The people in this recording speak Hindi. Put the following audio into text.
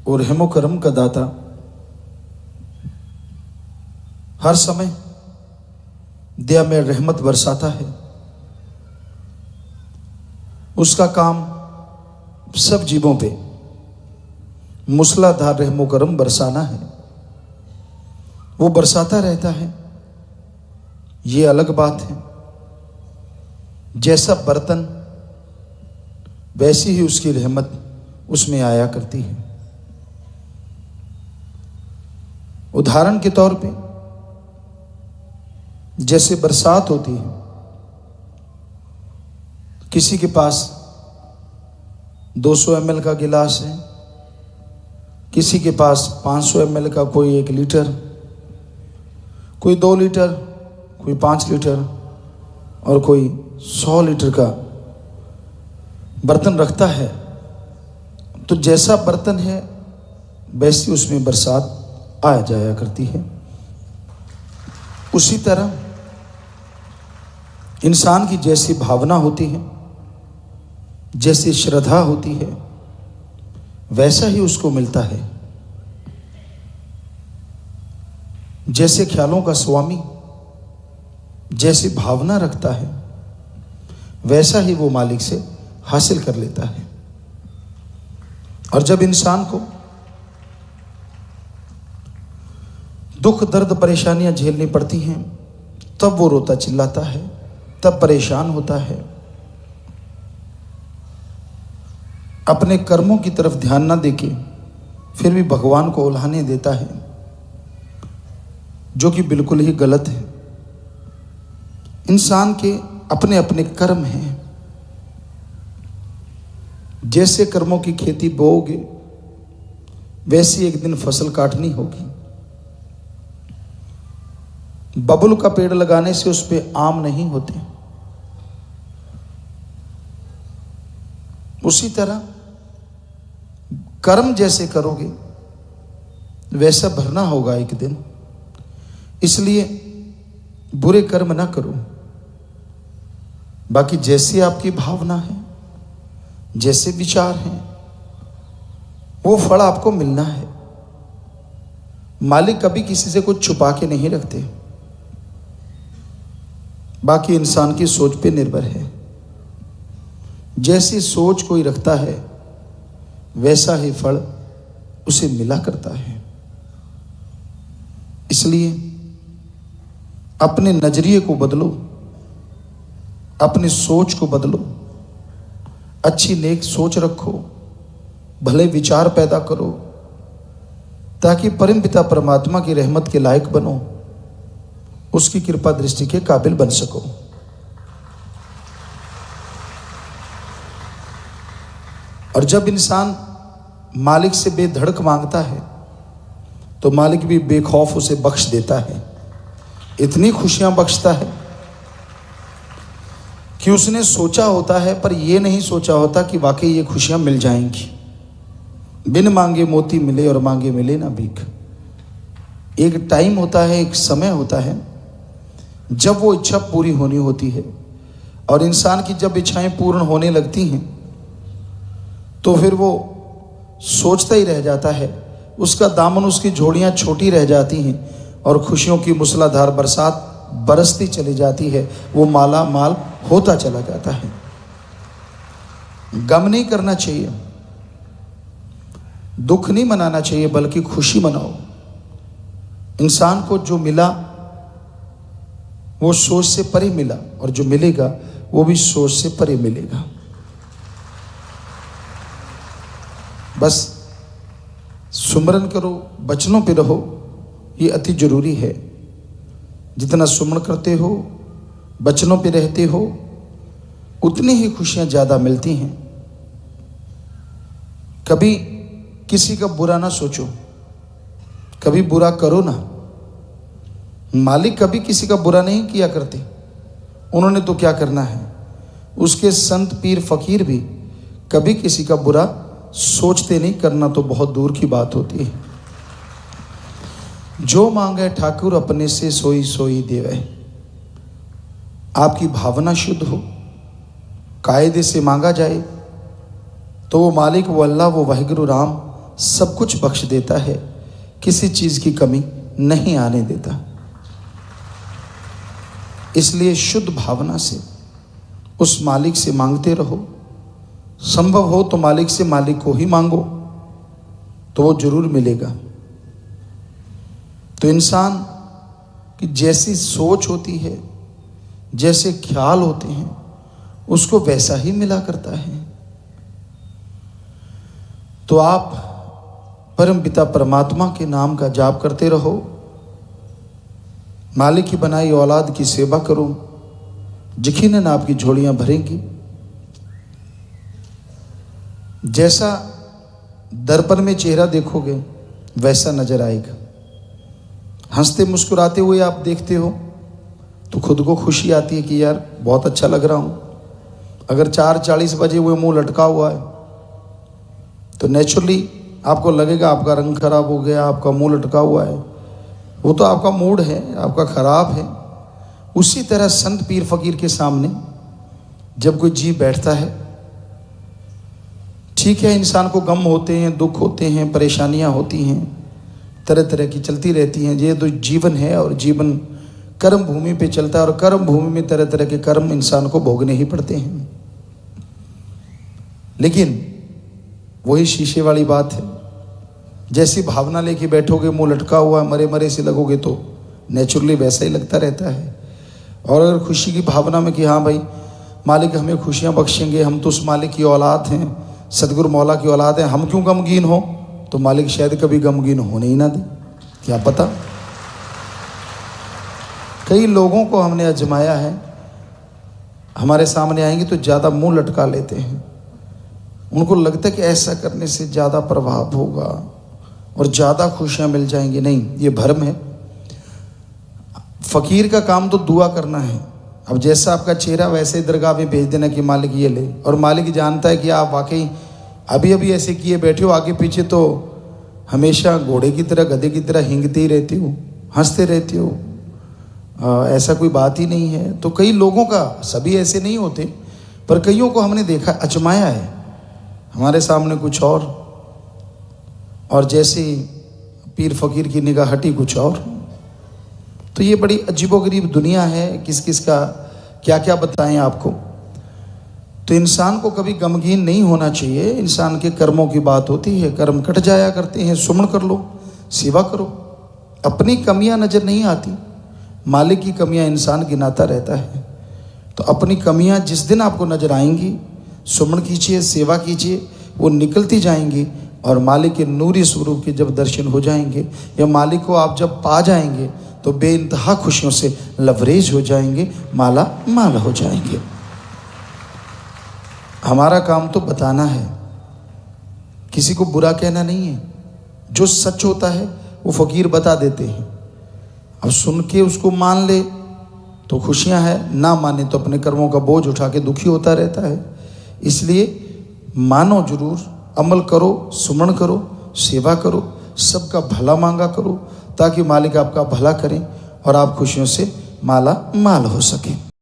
और रहमो करम का दाता हर समय दया में रहमत बरसाता है। उसका काम सब जीवों पे मूसलाधार रहमो करम बरसाना है। वो बरसाता रहता है, ये अलग बात है। जैसा बर्तन वैसी ही उसकी रहमत उसमें आया करती है। उदाहरण के तौर पे जैसे बरसात होती है, किसी के पास 200 ml का गिलास है, किसी के पास 500 ml का, कोई 1 लीटर, कोई 2 लीटर, कोई 5 लीटर और कोई 100 लीटर का बर्तन रखता है। तो जैसा बर्तन है वैसी उसमें बरसात आ जाया करती है। उसी तरह इंसान की जैसी भावना होती है, जैसी श्रद्धा होती है, वैसा ही उसको मिलता है। जैसे ख्यालों का स्वामी जैसी भावना रखता है, वैसा ही वो मालिक से हासिल कर लेता है। और जब इंसान को दुख दर्द परेशानियां झेलनी पड़ती हैं, तब वो रोता चिल्लाता है, तब परेशान होता है, अपने कर्मों की तरफ ध्यान ना देके फिर भी भगवान को उल्हाने देता है, जो कि बिल्कुल ही गलत है। इंसान के अपने अपने कर्म हैं। जैसे कर्मों की खेती बोओगे वैसी एक दिन फसल काटनी होगी। बबुल का पेड़ लगाने से उस पे आम नहीं होते। उसी तरह कर्म जैसे करोगे वैसा भरना होगा एक दिन। इसलिए बुरे कर्म ना करो। बाकी जैसी आपकी भावना है, जैसे विचार हैं, वो फल आपको मिलना है। मालिक कभी किसी से कुछ छुपा के नहीं रखते। बाकी इंसान की सोच पे निर्भर है। जैसी सोच कोई रखता है वैसा ही फल उसे मिला करता है। इसलिए अपने नजरिए को बदलो, अपनी सोच को बदलो, अच्छी नेक सोच रखो, भले विचार पैदा करो, ताकि परम पिता परमात्मा की रहमत के लायक बनो, उसकी कृपा दृष्टि के काबिल बन सको। और जब इंसान मालिक से बेधड़क मांगता है तो मालिक भी बेखौफ उसे बख्श देता है। इतनी खुशियां बख्शता है कि उसने सोचा होता है, पर यह नहीं सोचा होता कि वाकई ये खुशियां मिल जाएंगी। बिन मांगे मोती मिले और मांगे मिले ना भीख। एक टाइम होता है, एक समय होता है जब वो इच्छा पूरी होनी होती है। और इंसान की जब इच्छाएं पूर्ण होने लगती हैं तो फिर वो सोचता ही रह जाता है। उसका दामन, उसकी झोलियां छोटी रह जाती हैं और खुशियों की मूसलाधार बरसात बरसती चली जाती है। वो माला माल होता चला जाता है। गम नहीं करना चाहिए, दुख नहीं मनाना चाहिए, बल्कि खुशी मनाओ। इंसान को जो मिला वो सोच से परे मिला, और जो मिलेगा वो भी सोच से परे मिलेगा। बस सुमरन करो, बचनों पे रहो, ये अति जरूरी है। जितना सुमरण करते हो, बचनों पे रहते हो, उतनी ही खुशियां ज्यादा मिलती हैं। कभी किसी का बुरा ना सोचो, कभी बुरा करो ना। मालिक कभी किसी का बुरा नहीं किया करते। उन्होंने तो क्या करना है। उसके संत पीर फकीर भी कभी किसी का बुरा सोचते नहीं, करना तो बहुत दूर की बात होती है। जो मांगे ठाकुर अपने से सोई सोई देवे। आपकी भावना शुद्ध हो, कायदे से मांगा जाए तो वो मालिक, वो अल्लाह, वो वाहिगुरु राम सब कुछ बख्श देता है, किसी चीज़ की कमी नहीं आने देता। इसलिए शुद्ध भावना से उस मालिक से मांगते रहो। संभव हो तो मालिक से मालिक को ही मांगो, तो वो जरूर मिलेगा। तो इंसान की जैसी सोच होती है, जैसे ख्याल होते हैं, उसको वैसा ही मिला करता है। तो आप परम पिता परमात्मा के नाम का जाप करते रहो, मालिक की बनाई औलाद की सेवा करो, यकीनन आपकी झोलियां भरेंगी। जैसा दर्पण में चेहरा देखोगे वैसा नजर आएगा। हंसते मुस्कुराते हुए आप देखते हो तो खुद को खुशी आती है कि यार बहुत अच्छा लग रहा हूँ। अगर 4:40 बजे हुए मुंह लटका हुआ है तो नेचुरली आपको लगेगा आपका रंग खराब हो गया, आपका मुंह लटका हुआ है। वो तो आपका मूड है, आपका खराब है। उसी तरह संत पीर फकीर के सामने जब कोई जीव बैठता है, ठीक है, इंसान को गम होते हैं, दुख होते हैं, परेशानियां होती हैं, तरह तरह की चलती रहती हैं। ये तो जीवन है और जीवन कर्म भूमि पे चलता है और कर्म भूमि में तरह तरह के कर्म इंसान को भोगने ही पड़ते हैं। लेकिन वही शीशे वाली बात है, जैसी भावना लेके बैठोगे, मुंह लटका हुआ मरे मरे से लगोगे तो नेचुरली वैसा ही लगता रहता है। और अगर खुशी की भावना में कि हाँ भाई मालिक हमें खुशियाँ बख्शेंगे, हम तो उस मालिक की औलाद हैं, सतगुरु मौला की औलाद हैं, हम क्यों गमगीन हो, तो मालिक शायद कभी गमगीन होने ही ना दे, क्या पता। कई लोगों को हमने आजमाया है, हमारे सामने आएंगे तो ज़्यादा मुंह लटका लेते हैं। उनको लगता है कि ऐसा करने से ज़्यादा प्रभाव होगा और ज़्यादा खुशियाँ मिल जाएंगी। नहीं, ये भ्रम है। फकीर का काम तो दुआ करना है। अब जैसा आपका चेहरा वैसे ही दरगाह में भेज देना कि मालिक ये ले, और मालिक जानता है कि आप वाकई अभी अभी ऐसे किए बैठे हो, आगे पीछे तो हमेशा घोड़े की तरह, गधे की तरह हिंगते ही रहते हो, हंसते रहते हो, ऐसा कोई बात ही नहीं है। तो कई लोगों का, सभी ऐसे नहीं होते, पर कईयों को हमने देखा, आजमाया है, हमारे सामने कुछ और जैसे पीर फकीर की निगाह हटी कुछ और। तो ये बड़ी अजीबोगरीब दुनिया है, किस किस का क्या क्या बताएं आपको। तो इंसान को कभी गमगीन नहीं होना चाहिए। इंसान के कर्मों की बात होती है, कर्म कट जाया करते हैं, सुमन कर लो, सेवा करो। अपनी कमियां नजर नहीं आती, मालिक की कमियां इंसान गिनाता रहता है। तो अपनी कमियां जिस दिन आपको नजर आएंगी, सुमन कीजिए, सेवा कीजिए, वो निकलती जाएंगी और मालिक के नूरी स्वरूप के जब दर्शन हो जाएंगे या मालिक को आप जब पा जाएंगे तो बेइंतहा खुशियों से लवरेज हो जाएंगे, माला माल हो जाएंगे। हमारा काम तो बताना है, किसी को बुरा कहना नहीं है। जो सच होता है वो फकीर बता देते हैं। अब सुन के उसको मान ले तो खुशियां हैं, ना माने तो अपने कर्मों का बोझ उठा के दुखी होता रहता है। इसलिए मानो जरूर, अमल करो, सुमन करो, सेवा करो, सबका भला मांगा करो, ताकि मालिक आपका भला करें और आप खुशियों से माला माल हो सके।